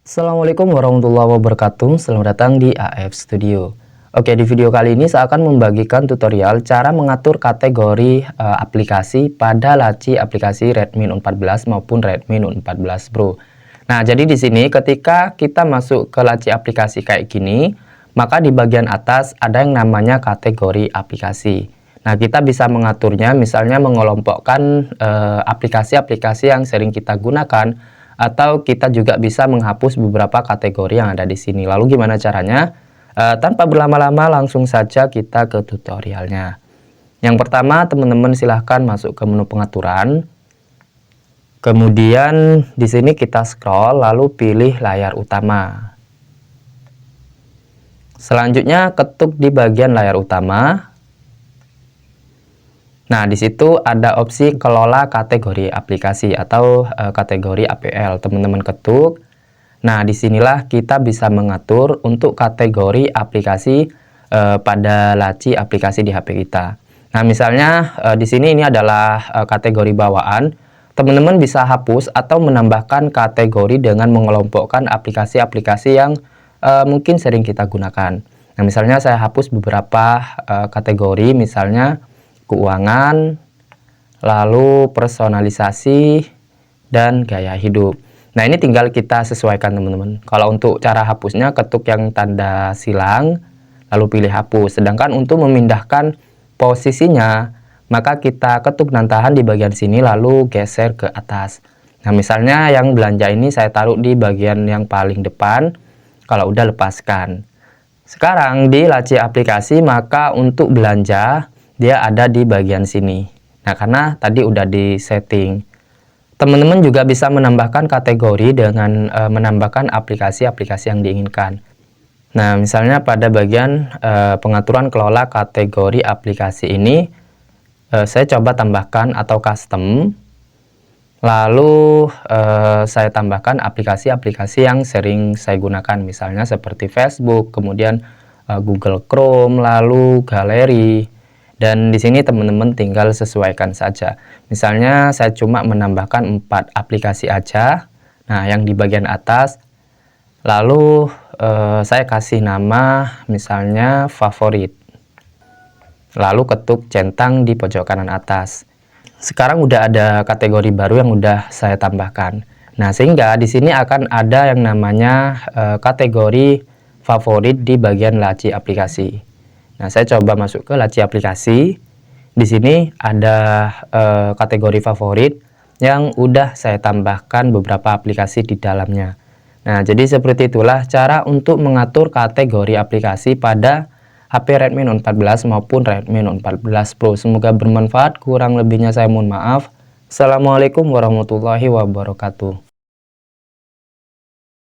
Assalamualaikum warahmatullahi wabarakatuh. Selamat datang di AF Studio. Oke, di video kali ini saya akan membagikan tutorial cara mengatur kategori aplikasi pada laci aplikasi Redmi Note 14 maupun Redmi Note 14 Pro. Nah, jadi di sini ketika kita masuk ke laci aplikasi kayak gini, maka di bagian atas ada yang namanya kategori aplikasi. Nah, kita bisa mengaturnya, misalnya mengelompokkan aplikasi-aplikasi yang sering kita gunakan, atau kita juga bisa menghapus beberapa kategori yang ada di sini. Lalu gimana caranya? Tanpa berlama-lama langsung saja kita ke tutorialnya. Yang pertama, teman-teman silahkan masuk ke menu pengaturan. Kemudian di sini kita scroll lalu pilih layar utama. Selanjutnya ketuk di bagian layar utama. Nah, di situ ada opsi kelola kategori aplikasi atau kategori APL. Teman-teman ketuk. Nah, disinilah kita bisa mengatur untuk kategori aplikasi pada laci aplikasi di HP kita. Nah, misalnya di sini ini adalah kategori bawaan. Teman-teman bisa hapus atau menambahkan kategori dengan mengelompokkan aplikasi-aplikasi yang mungkin sering kita gunakan. Nah, misalnya saya hapus beberapa kategori, misalnya keuangan, lalu personalisasi, dan gaya hidup. Nah, ini tinggal kita sesuaikan teman-teman. Kalau untuk cara hapusnya, ketuk yang tanda silang, lalu pilih hapus. Sedangkan untuk memindahkan posisinya, maka kita ketuk dan tahan di bagian sini, lalu geser ke atas. Nah, misalnya yang belanja ini saya taruh di bagian yang paling depan, kalau udah lepaskan. Sekarang di laci aplikasi, maka untuk belanja, dia ada di bagian sini. Nah, karena tadi udah di setting. Teman-teman juga bisa menambahkan kategori dengan menambahkan aplikasi-aplikasi yang diinginkan. Nah, misalnya pada bagian pengaturan kelola kategori aplikasi ini, saya coba tambahkan atau custom. Lalu saya tambahkan aplikasi-aplikasi yang sering saya gunakan, misalnya seperti Facebook, kemudian Google Chrome, lalu galeri. Dan di sini teman-teman tinggal sesuaikan saja. Misalnya saya cuma menambahkan 4 aplikasi aja. Nah, yang di bagian atas. Lalu saya kasih nama misalnya favorit. Lalu ketuk centang di pojok kanan atas. Sekarang udah ada kategori baru yang udah saya tambahkan. Nah, sehingga di sini akan ada yang namanya kategori favorit di bagian laci aplikasi. Nah, saya coba masuk ke laci aplikasi. Di sini ada kategori favorit yang udah saya tambahkan beberapa aplikasi di dalamnya. Nah, jadi seperti itulah cara untuk mengatur kategori aplikasi pada HP Redmi Note 14 maupun Redmi Note 14 Pro. Semoga bermanfaat. Kurang lebihnya saya mohon maaf. Assalamualaikum warahmatullahi wabarakatuh.